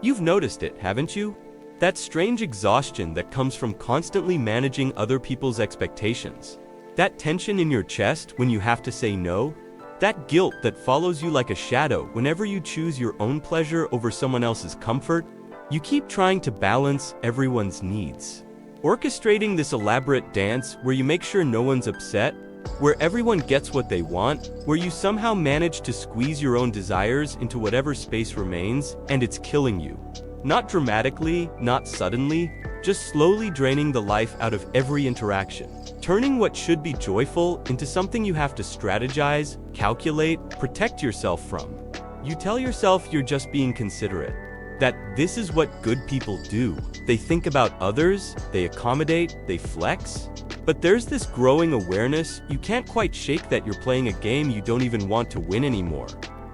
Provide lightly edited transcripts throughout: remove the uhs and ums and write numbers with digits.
You've noticed it, haven't you? That strange exhaustion that comes from constantly managing other people's expectations. That tension in your chest when you have to say no. That guilt that follows you like a shadow whenever you choose your own pleasure over someone else's comfort. You keep trying to balance everyone's needs, orchestrating this elaborate dance where you make sure no one's upset, where everyone gets what they want, where you somehow manage to squeeze your own desires into whatever space remains, and it's killing you. Not dramatically, not suddenly, just slowly draining the life out of every interaction, turning what should be joyful into something you have to strategize, calculate, protect yourself from. You tell yourself you're just being considerate, that this is what good people do. They think about others, they accommodate, they flex. But there's this growing awareness you can't quite shake that you're playing a game you don't even want to win anymore.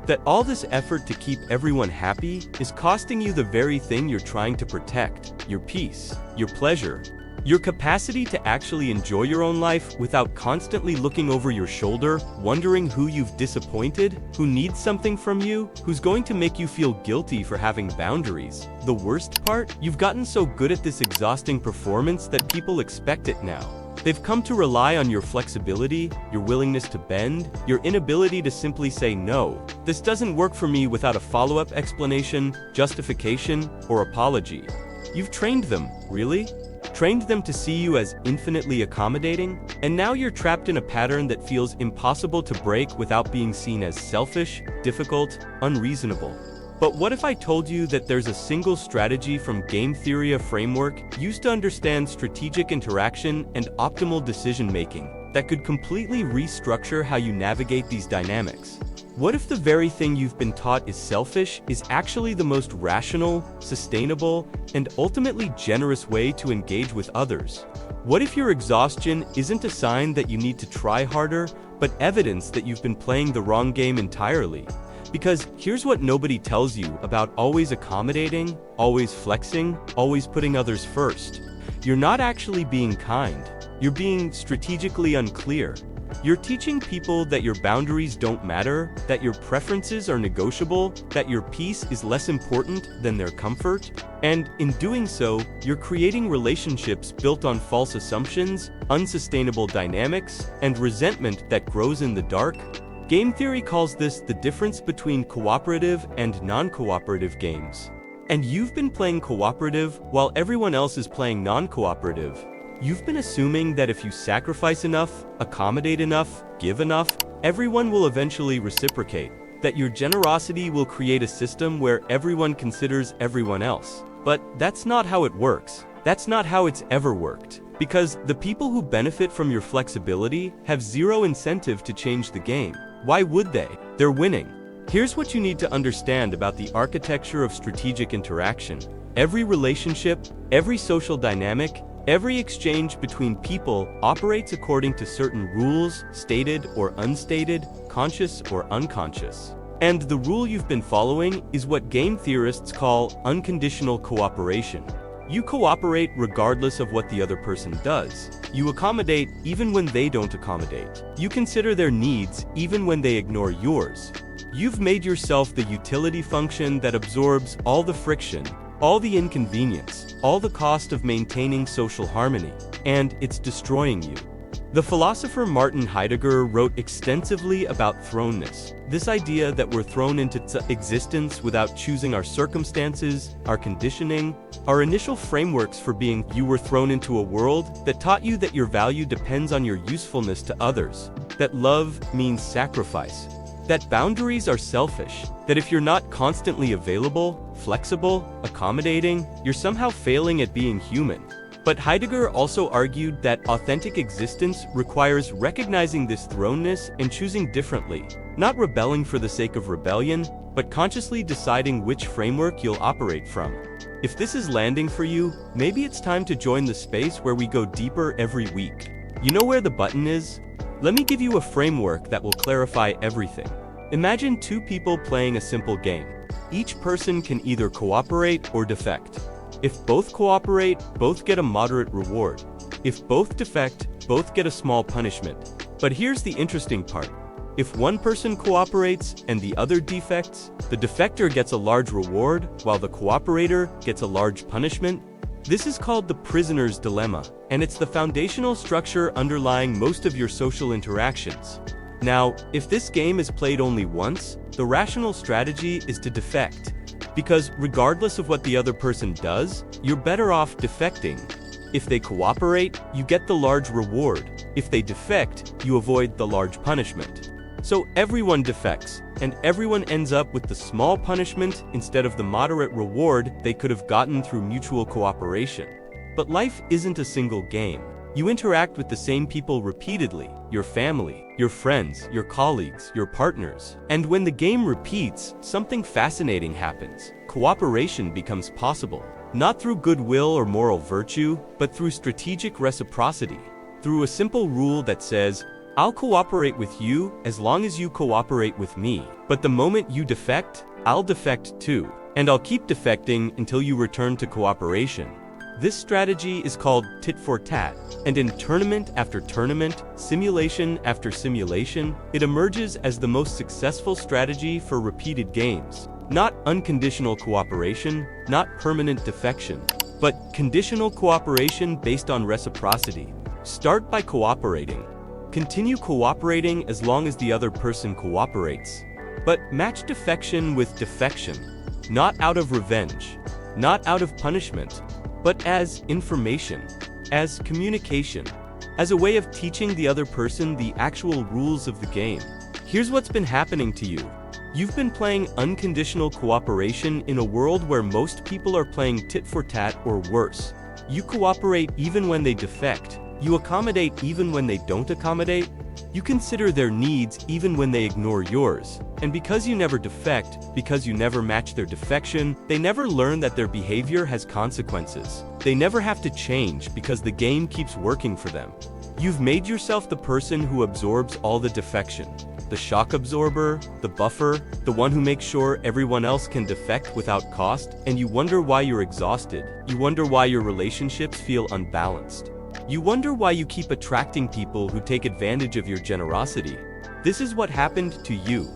That all this effort to keep everyone happy is costing you the very thing you're trying to protect: your peace, your pleasure, your capacity to actually enjoy your own life without constantly looking over your shoulder, wondering who you've disappointed, who needs something from you, who's going to make you feel guilty for having boundaries. The worst part? You've gotten so good at this exhausting performance that people expect it now. They've come to rely on your flexibility, your willingness to bend, your inability to simply say no. This doesn't work for me without a follow-up explanation, justification, or apology. You've trained them, really? Trained them to see you as infinitely accommodating? And now you're trapped in a pattern that feels impossible to break without being seen as selfish, difficult, unreasonable. But what if I told you that there's a single strategy from game theory, a framework used to understand strategic interaction and optimal decision-making that could completely restructure how you navigate these dynamics? What if the very thing you've been taught is selfish is actually the most rational, sustainable, and ultimately generous way to engage with others? What if your exhaustion isn't a sign that you need to try harder, but evidence that you've been playing the wrong game entirely? Because here's what nobody tells you about always accommodating, always flexing, always putting others first. You're not actually being kind. You're being strategically unclear. You're teaching people that your boundaries don't matter, that your preferences are negotiable, that your peace is less important than their comfort. And in doing so, you're creating relationships built on false assumptions, unsustainable dynamics, and resentment that grows in the dark. Game theory calls this the difference between cooperative and non-cooperative games. And you've been playing cooperative while everyone else is playing non-cooperative. You've been assuming that if you sacrifice enough, accommodate enough, give enough, everyone will eventually reciprocate. That your generosity will create a system where everyone considers everyone else. But that's not how it works. That's not how it's ever worked. Because the people who benefit from your flexibility have zero incentive to change the game. Why would they? They're winning. Here's what you need to understand about the architecture of strategic interaction. Every relationship, every social dynamic, every exchange between people operates according to certain rules, stated or unstated, conscious or unconscious. And the rule you've been following is what game theorists call unconditional cooperation. You cooperate regardless of what the other person does. You accommodate even when they don't accommodate. You consider their needs even when they ignore yours. You've made yourself the utility function that absorbs all the friction, all the inconvenience, all the cost of maintaining social harmony, and it's destroying you. The philosopher Martin Heidegger wrote extensively about thrownness, this idea that we're thrown into existence without choosing our circumstances, our conditioning, our initial frameworks for being. You were thrown into a world that taught you that your value depends on your usefulness to others, that love means sacrifice, that boundaries are selfish, that if you're not constantly available, flexible, accommodating, you're somehow failing at being human. But Heidegger also argued that authentic existence requires recognizing this thrownness and choosing differently, not rebelling for the sake of rebellion, but consciously deciding which framework you'll operate from. If this is landing for you, maybe it's time to join the space where we go deeper every week. You know where the button is? Let me give you a framework that will clarify everything. Imagine two people playing a simple game. Each person can either cooperate or defect. If both cooperate, both get a moderate reward. If both defect, both get a small punishment. But here's the interesting part. If one person cooperates and the other defects, the defector gets a large reward while the cooperator gets a large punishment. This is called the prisoner's dilemma, and it's the foundational structure underlying most of your social interactions. Now, if this game is played only once, the rational strategy is to defect. Because regardless of what the other person does, you're better off defecting. If they cooperate, you get the large reward. If they defect, you avoid the large punishment. So everyone defects, and everyone ends up with the small punishment instead of the moderate reward they could have gotten through mutual cooperation. But life isn't a single game. You interact with the same people repeatedly, your family, your friends, your colleagues, your partners. And when the game repeats, something fascinating happens. Cooperation becomes possible, not through goodwill or moral virtue, but through strategic reciprocity, through a simple rule that says, I'll cooperate with you as long as you cooperate with me. But the moment you defect, I'll defect too. And I'll keep defecting until you return to cooperation. This strategy is called tit-for-tat, and in tournament after tournament, simulation after simulation, it emerges as the most successful strategy for repeated games. Not unconditional cooperation, not permanent defection, but conditional cooperation based on reciprocity. Start by cooperating. Continue cooperating as long as the other person cooperates. But match defection with defection, not out of revenge, not out of punishment, but as information, as communication, as a way of teaching the other person the actual rules of the game. Here's what's been happening to you. You've been playing unconditional cooperation in a world where most people are playing tit-for-tat or worse. You cooperate even when they defect. You accommodate even when they don't accommodate. You consider their needs even when they ignore yours. And because you never defect, because you never match their defection, they never learn that their behavior has consequences. They never have to change because the game keeps working for them. You've made yourself the person who absorbs all the defection. The shock absorber, the buffer, the one who makes sure everyone else can defect without cost, and you wonder why you're exhausted. You wonder why your relationships feel unbalanced. You wonder why you keep attracting people who take advantage of your generosity. This is what happened to you.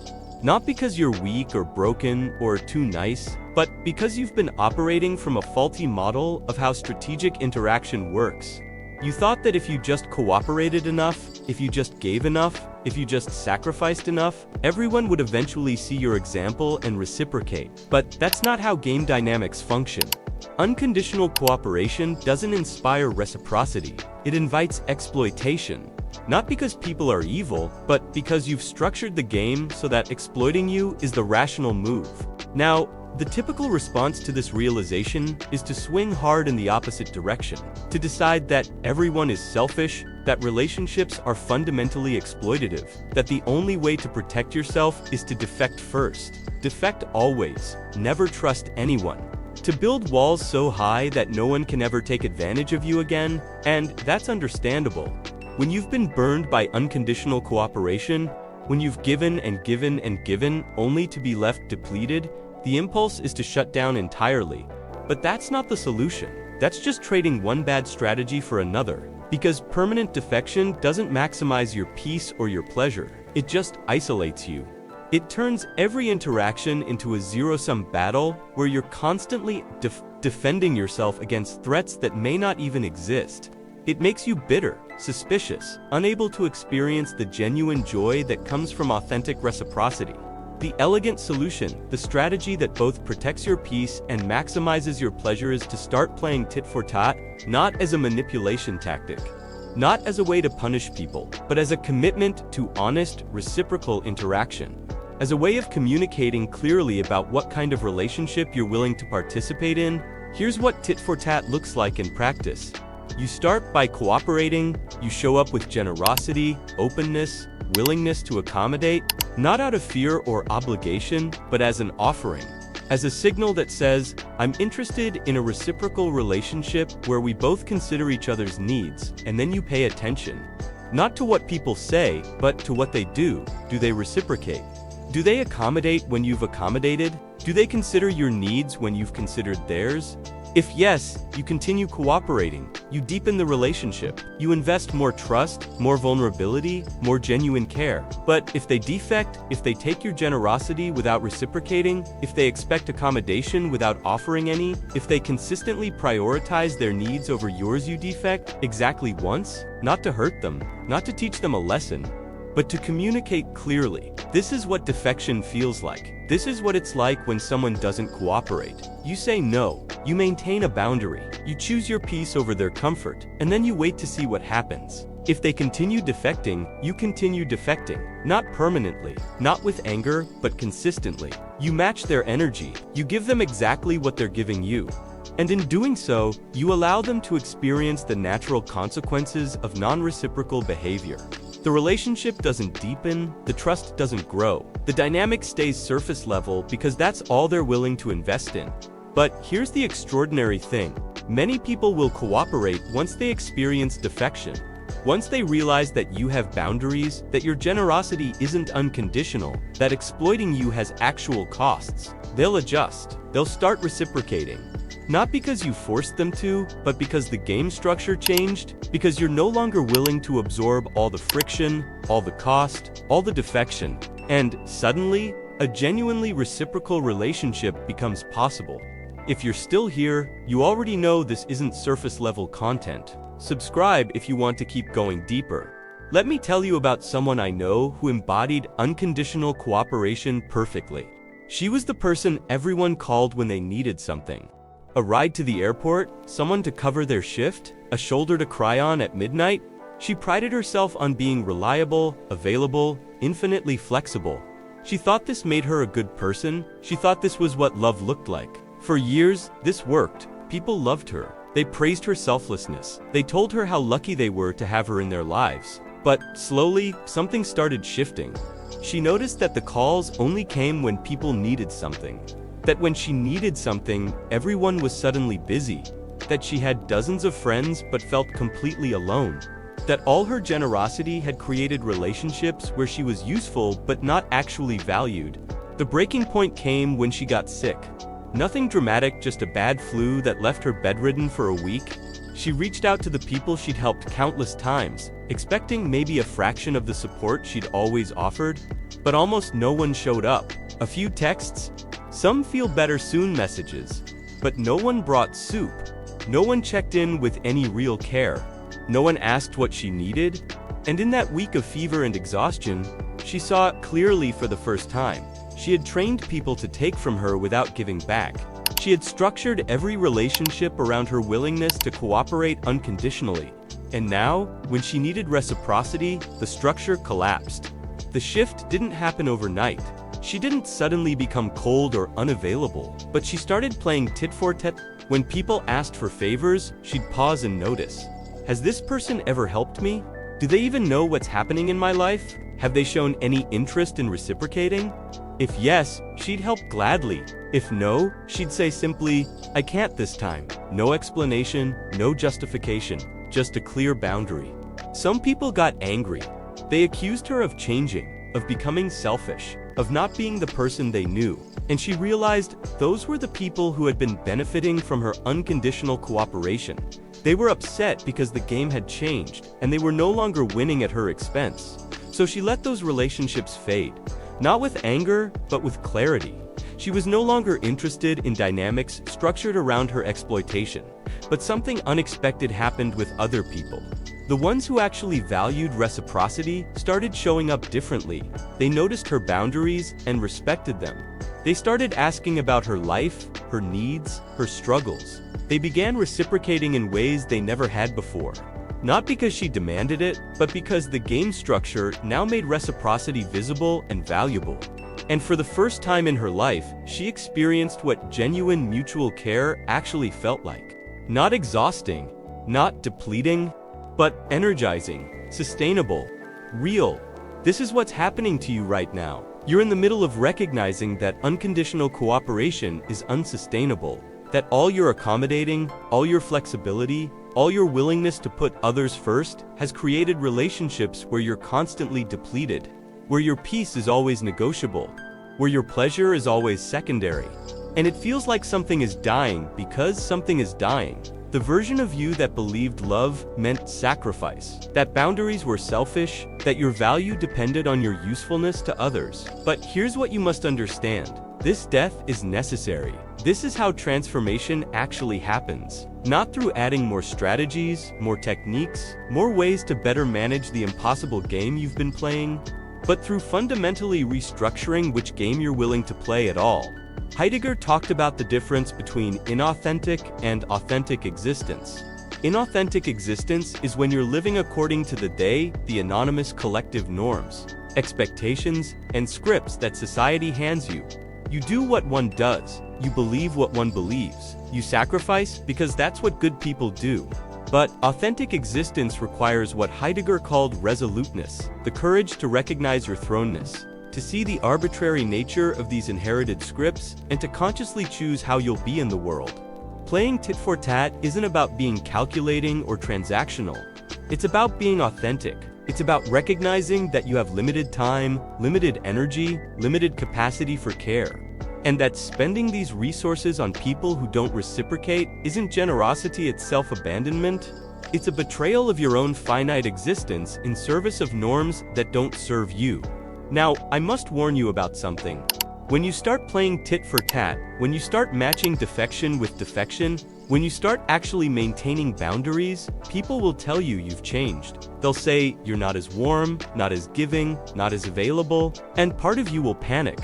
Not because you're weak or broken or too nice, but because you've been operating from a faulty model of how strategic interaction works. You thought that if you just cooperated enough, if you just gave enough, if you just sacrificed enough, everyone would eventually see your example and reciprocate. But that's not how game dynamics function. Unconditional cooperation doesn't inspire reciprocity. It invites exploitation. Not because people are evil, but because you've structured the game so that exploiting you is the rational move. Now, the typical response to this realization is to swing hard in the opposite direction, to decide that everyone is selfish, that relationships are fundamentally exploitative, that the only way to protect yourself is to defect first. Defect always. Never trust anyone. To build walls so high that no one can ever take advantage of you again, and that's understandable. When you've been burned by unconditional cooperation, when you've given and given and given only to be left depleted, the impulse is to shut down entirely. But that's not the solution. That's just trading one bad strategy for another. Because permanent defection doesn't maximize your peace or your pleasure. It just isolates you. It turns every interaction into a zero-sum battle where you're constantly defending yourself against threats that may not even exist. It makes you bitter, suspicious, unable to experience the genuine joy that comes from authentic reciprocity. The elegant solution, the strategy that both protects your peace and maximizes your pleasure, is to start playing tit-for-tat, not as a manipulation tactic, not as a way to punish people, but as a commitment to honest, reciprocal interaction, as a way of communicating clearly about what kind of relationship you're willing to participate in. Here's what tit-for-tat looks like in practice. You start by cooperating. You show up with generosity, openness, willingness to accommodate, not out of fear or obligation, but as an offering, as a signal that says, I'm interested in a reciprocal relationship where we both consider each other's needs, and then you pay attention. Not to what people say, but to what they do. Do they reciprocate? Do they accommodate when you've accommodated? Do they consider your needs when you've considered theirs? If yes, you continue cooperating, you deepen the relationship, you invest more trust, more vulnerability, more genuine care. But if they defect, if they take your generosity without reciprocating, if they expect accommodation without offering any, if they consistently prioritize their needs over yours, you defect exactly once, not to hurt them, not to teach them a lesson, but to communicate clearly. This is what defection feels like. This is what it's like when someone doesn't cooperate. You say no, you maintain a boundary, you choose your peace over their comfort, and then you wait to see what happens. If they continue defecting, you continue defecting. Not permanently, not with anger, but consistently. You match their energy, you give them exactly what they're giving you. And in doing so, you allow them to experience the natural consequences of non-reciprocal behavior. The relationship doesn't deepen, the trust doesn't grow. The dynamic stays surface level because that's all they're willing to invest in. But here's the extraordinary thing. Many people will cooperate once they experience defection. Once they realize that you have boundaries, that your generosity isn't unconditional, that exploiting you has actual costs, they'll adjust. They'll start reciprocating. Not because you forced them to, but because the game structure changed, because you're no longer willing to absorb all the friction, all the cost, all the defection, and suddenly, a genuinely reciprocal relationship becomes possible. If you're still here, you already know this isn't surface-level content. Subscribe if you want to keep going deeper. Let me tell you about someone I know who embodied unconditional cooperation perfectly. She was the person everyone called when they needed something. A ride to the airport, someone to cover their shift, a shoulder to cry on at midnight. She prided herself on being reliable, available, infinitely flexible. She thought this made her a good person. She thought this was what love looked like. For years, this worked. People loved her. They praised her selflessness. They told her how lucky they were to have her in their lives. But slowly, something started shifting. She noticed that the calls only came when people needed something. That when she needed something, everyone was suddenly busy. That she had dozens of friends but felt completely alone. That all her generosity had created relationships where she was useful but not actually valued. The breaking point came when she got sick. Nothing dramatic, just a bad flu that left her bedridden for a week. She reached out to the people she'd helped countless times, expecting maybe a fraction of the support she'd always offered. But almost no one showed up. A few texts, some feel better soon messages, but no one brought soup. No one checked in with any real care. No one asked what she needed. And in that week of fever and exhaustion, she saw it clearly for the first time. She had trained people to take from her without giving back. She had structured every relationship around her willingness to cooperate unconditionally. And now, when she needed reciprocity, the structure collapsed. The shift didn't happen overnight. She didn't suddenly become cold or unavailable, but she started playing tit-for-tat. When people asked for favors, she'd pause and notice. Has this person ever helped me? Do they even know what's happening in my life? Have they shown any interest in reciprocating? If yes, she'd help gladly. If no, she'd say simply, I can't this time. No explanation, no justification, just a clear boundary. Some people got angry. They accused her of changing, of becoming selfish, of not being the person they knew. And she realized those were the people who had been benefiting from her unconditional cooperation. They were upset because the game had changed, and they were no longer winning at her expense. So she let those relationships fade. Not with anger, but with clarity. She was no longer interested in dynamics structured around her exploitation. But something unexpected happened with other people. The ones who actually valued reciprocity started showing up differently. They noticed her boundaries and respected them. They started asking about her life, her needs, her struggles. They began reciprocating in ways they never had before. Not because she demanded it, but because the game structure now made reciprocity visible and valuable. And for the first time in her life, she experienced what genuine mutual care actually felt like. Not exhausting, not depleting, but energizing, sustainable, real. This is what's happening to you right now. You're in the middle of recognizing that unconditional cooperation is unsustainable, that all your accommodating, all your flexibility, all your willingness to put others first has created relationships where you're constantly depleted, where your peace is always negotiable, where your pleasure is always secondary. And it feels like something is dying because something is dying. The version of you that believed love meant sacrifice, that boundaries were selfish, that your value depended on your usefulness to others. But here's what you must understand. This death is necessary. This is how transformation actually happens. Not through adding more strategies, more techniques, more ways to better manage the impossible game you've been playing, but through fundamentally restructuring which game you're willing to play at all. Heidegger talked about the difference between inauthentic and authentic existence. Inauthentic existence is when you're living according to the anonymous collective norms, expectations, and scripts that society hands you. You do what one does, you believe what one believes, you sacrifice because that's what good people do. But authentic existence requires what Heidegger called resoluteness, the courage to recognize your thrownness, to see the arbitrary nature of these inherited scripts, and to consciously choose how you'll be in the world. Playing tit-for-tat isn't about being calculating or transactional. It's about being authentic. It's about recognizing that you have limited time, limited energy, limited capacity for care, and that spending these resources on people who don't reciprocate isn't generosity, it's self-abandonment. It's a betrayal of your own finite existence in service of norms that don't serve you. Now, I must warn you about something. When you start playing tit-for-tat, when you start matching defection with defection, when you start actually maintaining boundaries, people will tell you you've changed. They'll say you're not as warm, not as giving, not as available, and part of you will panic.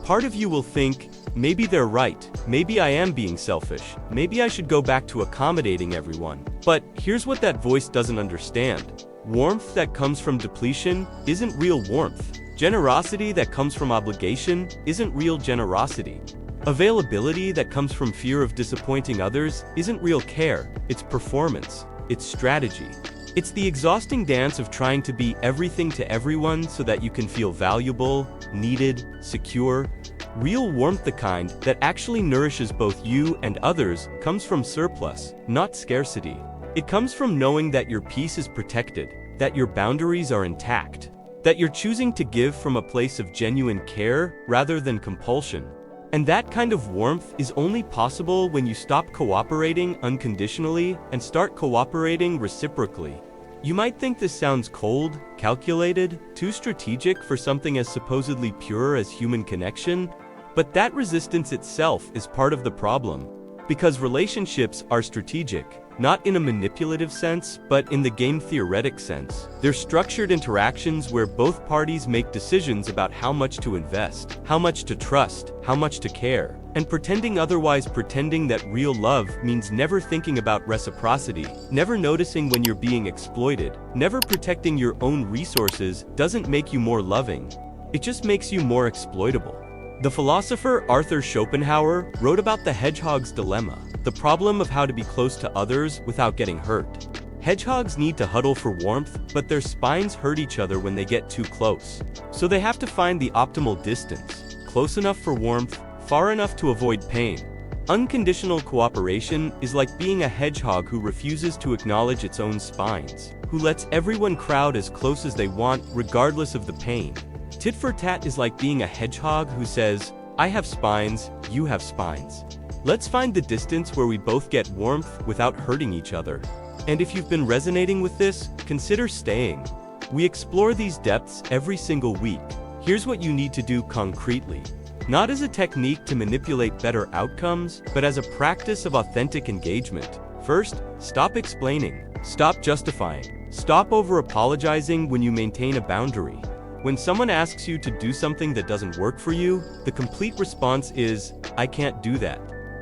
Part of you will think, maybe they're right, maybe I am being selfish, maybe I should go back to accommodating everyone. But here's what that voice doesn't understand. Warmth that comes from depletion isn't real warmth. Generosity that comes from obligation isn't real generosity. Availability that comes from fear of disappointing others isn't real care. It's performance. It's strategy. It's the exhausting dance of trying to be everything to everyone so that you can feel valuable, needed, secure. Real warmth, the kind that actually nourishes both you and others, comes from surplus, not scarcity. It comes from knowing that your peace is protected, that your boundaries are intact, that you're choosing to give from a place of genuine care rather than compulsion. And that kind of warmth is only possible when you stop cooperating unconditionally and start cooperating reciprocally. You might think this sounds cold, calculated, too strategic for something as supposedly pure as human connection, but that resistance itself is part of the problem. Because relationships are strategic, not in a manipulative sense, but in the game-theoretic sense. They're structured interactions where both parties make decisions about how much to invest, how much to trust, how much to care, and pretending otherwise, pretending that real love means never thinking about reciprocity, never noticing when you're being exploited, never protecting your own resources doesn't make you more loving. It just makes you more exploitable. The philosopher Arthur Schopenhauer wrote about the hedgehog's dilemma, the problem of how to be close to others without getting hurt. Hedgehogs need to huddle for warmth, but their spines hurt each other when they get too close. So they have to find the optimal distance, close enough for warmth, far enough to avoid pain. Unconditional cooperation is like being a hedgehog who refuses to acknowledge its own spines, who lets everyone crowd as close as they want regardless of the pain. Tit-for-tat is like being a hedgehog who says, I have spines, you have spines. Let's find the distance where we both get warmth without hurting each other. And if you've been resonating with this, consider staying. We explore these depths every single week. Here's what you need to do concretely. Not as a technique to manipulate better outcomes, but as a practice of authentic engagement. First, stop explaining. Stop justifying. Stop over-apologizing when you maintain a boundary. When someone asks you to do something that doesn't work for you, the complete response is, I can't do that.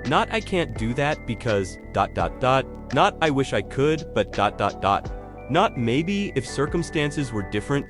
Not I can't do that because ... Not I wish I could, but ... Not maybe if circumstances were different ...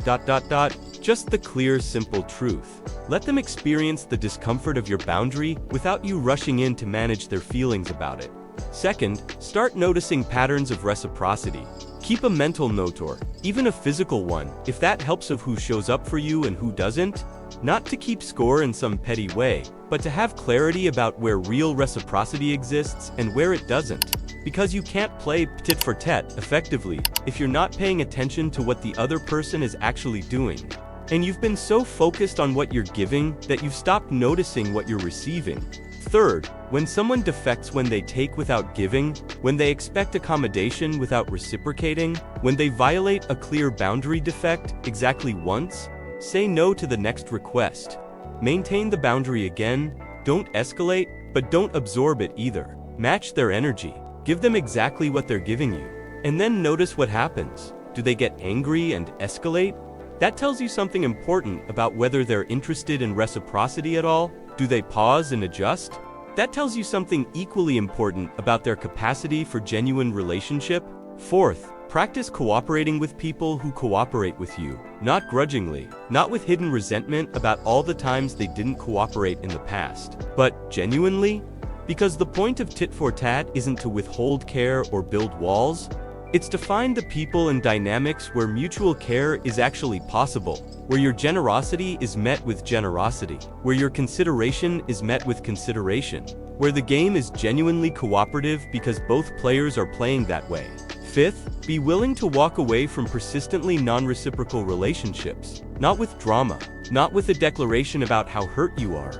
Just the clear, simple truth. Let them experience the discomfort of your boundary without you rushing in to manage their feelings about it. Second, start noticing patterns of reciprocity. Keep a mental notor, even a physical one, if that helps, of who shows up for you and who doesn't. Not to keep score in some petty way, but to have clarity about where real reciprocity exists and where it doesn't. Because you can't play tit-for-tat effectively if you're not paying attention to what the other person is actually doing. And you've been so focused on what you're giving that you've stopped noticing what you're receiving. Third, when someone defects when they take without giving, when they expect accommodation without reciprocating, when they violate a clear boundary defect exactly once, say no to the next request. Maintain the boundary again, don't escalate, but don't absorb it either. Match their energy, give them exactly what they're giving you, and then notice what happens. Do they get angry and escalate? That tells you something important about whether they're interested in reciprocity at all. Do they pause and adjust? That tells you something equally important about their capacity for genuine relationship. Fourth, practice cooperating with people who cooperate with you, not grudgingly, not with hidden resentment about all the times they didn't cooperate in the past, but genuinely, because the point of tit-for-tat isn't to withhold care or build walls. It's to find the people and dynamics where mutual care is actually possible, where your generosity is met with generosity, where your consideration is met with consideration, where the game is genuinely cooperative because both players are playing that way. Fifth, be willing to walk away from persistently non-reciprocal relationships, not with drama, not with a declaration about how hurt you are,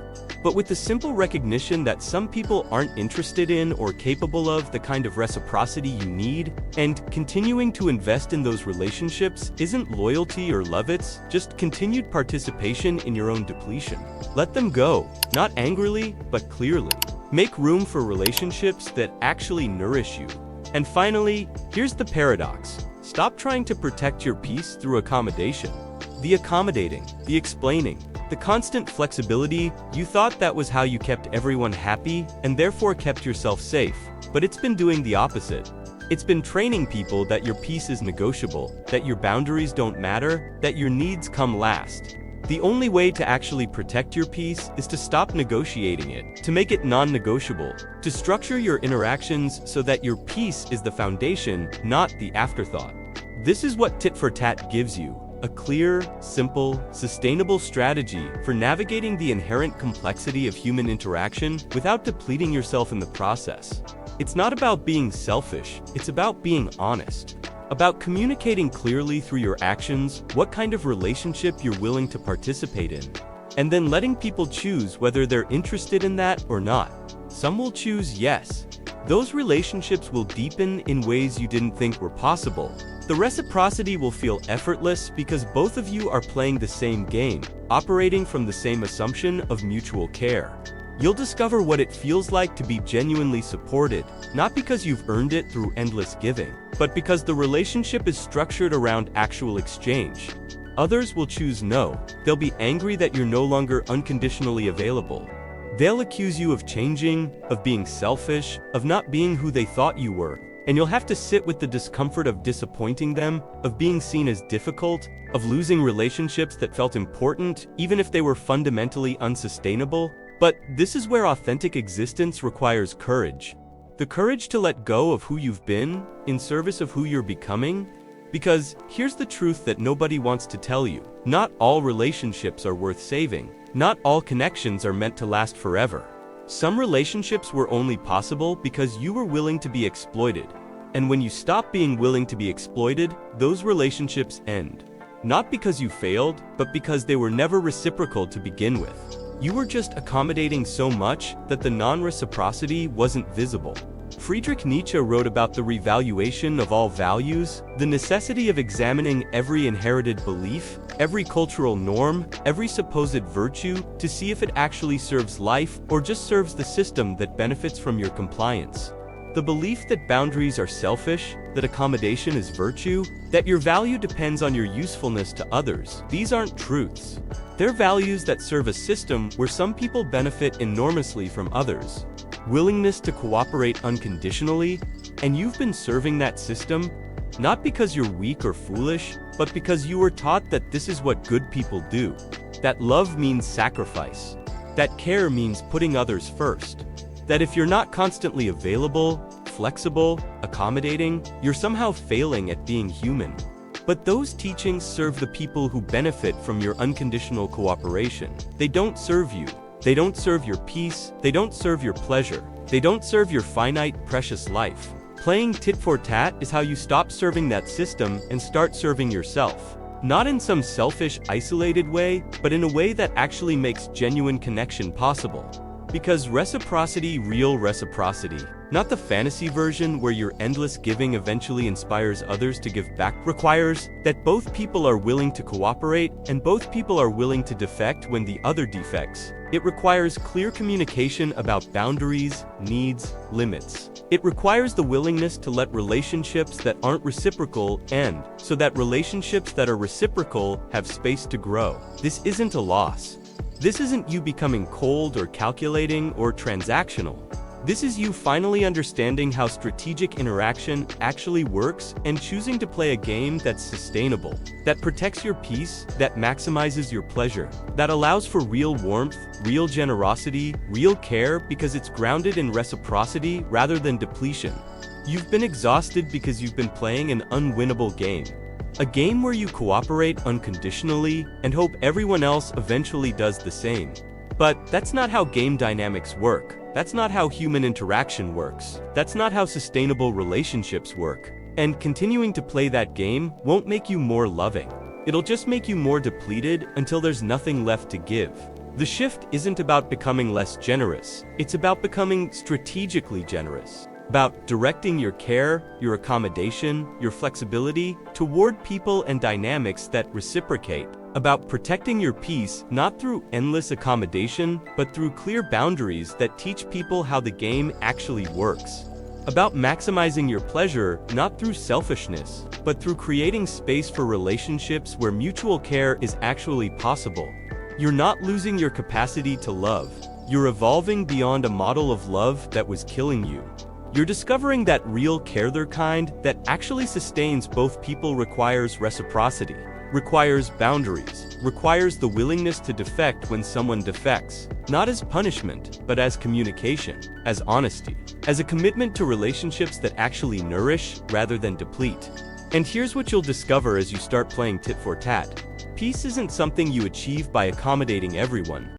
but with the simple recognition that some people aren't interested in or capable of the kind of reciprocity you need, and continuing to invest in those relationships isn't loyalty or love, it's just continued participation in your own depletion. Let them go, not angrily, but clearly. Make room for relationships that actually nourish you. And finally, here's the paradox. Stop trying to protect your peace through accommodation. The accommodating, the explaining, the constant flexibility, you thought that was how you kept everyone happy and therefore kept yourself safe, but it's been doing the opposite. It's been training people that your peace is negotiable, that your boundaries don't matter, that your needs come last. The only way to actually protect your peace is to stop negotiating it, to make it non-negotiable, to structure your interactions so that your peace is the foundation, not the afterthought. This is what tit-for-tat gives you. A clear, simple, sustainable strategy for navigating the inherent complexity of human interaction without depleting yourself in the process. It's not about being selfish, it's about being honest. About communicating clearly through your actions what kind of relationship you're willing to participate in, and then letting people choose whether they're interested in that or not. Some will choose yes. Those relationships will deepen in ways you didn't think were possible. The reciprocity will feel effortless because both of you are playing the same game, operating from the same assumption of mutual care. You'll discover what it feels like to be genuinely supported, not because you've earned it through endless giving, but because the relationship is structured around actual exchange. Others will choose no. They'll be angry that you're no longer unconditionally available. They'll accuse you of changing, of being selfish, of not being who they thought you were. And you'll have to sit with the discomfort of disappointing them, of being seen as difficult, of losing relationships that felt important, even if they were fundamentally unsustainable. But this is where authentic existence requires courage. The courage to let go of who you've been, in service of who you're becoming. Because here's the truth that nobody wants to tell you. Not all relationships are worth saving. Not all connections are meant to last forever. Some relationships were only possible because you were willing to be exploited. And when you stop being willing to be exploited, those relationships end. Not because you failed, but because they were never reciprocal to begin with. You were just accommodating so much that the non-reciprocity wasn't visible. Friedrich Nietzsche wrote about the revaluation of all values, the necessity of examining every inherited belief, every cultural norm, every supposed virtue, to see if it actually serves life or just serves the system that benefits from your compliance. The belief that boundaries are selfish, that accommodation is virtue, that your value depends on your usefulness to others, these aren't truths. They're values that serve a system where some people benefit enormously from others. Willingness to cooperate unconditionally, and you've been serving that system, not because you're weak or foolish, but because you were taught that this is what good people do. That love means sacrifice. That care means putting others first. That if you're not constantly available, flexible, accommodating, you're somehow failing at being human. But those teachings serve the people who benefit from your unconditional cooperation. They don't serve you. They don't serve your peace. They don't serve your pleasure. They don't serve your finite, precious life. Playing tit-for-tat is how you stop serving that system and start serving yourself. Not in some selfish, isolated way, but in a way that actually makes genuine connection possible. Because reciprocity, real reciprocity, not the fantasy version where your endless giving eventually inspires others to give back, requires that both people are willing to cooperate and both people are willing to defect when the other defects. It requires clear communication about boundaries, needs, limits. It requires the willingness to let relationships that aren't reciprocal end, so that relationships that are reciprocal have space to grow. This isn't a loss. This isn't you becoming cold or calculating or transactional. This is you finally understanding how strategic interaction actually works and choosing to play a game that's sustainable, that protects your peace, that maximizes your pleasure, that allows for real warmth, real generosity, real care because it's grounded in reciprocity rather than depletion. You've been exhausted because you've been playing an unwinnable game. A game where you cooperate unconditionally and hope everyone else eventually does the same. But that's not how game dynamics work. That's not how human interaction works. That's not how sustainable relationships work. And continuing to play that game won't make you more loving. It'll just make you more depleted until there's nothing left to give. The shift isn't about becoming less generous. It's about becoming strategically generous. About directing your care, your accommodation, your flexibility toward people and dynamics that reciprocate. About protecting your peace not through endless accommodation, but through clear boundaries that teach people how the game actually works. About maximizing your pleasure not through selfishness, but through creating space for relationships where mutual care is actually possible. You're not losing your capacity to love. You're evolving beyond a model of love that was killing you. You're discovering that real care, the kind that actually sustains both people, requires reciprocity, requires boundaries, requires the willingness to defect when someone defects, not as punishment, but as communication, as honesty, as a commitment to relationships that actually nourish rather than deplete. And here's what you'll discover as you start playing tit-for-tat. Peace isn't something you achieve by accommodating everyone.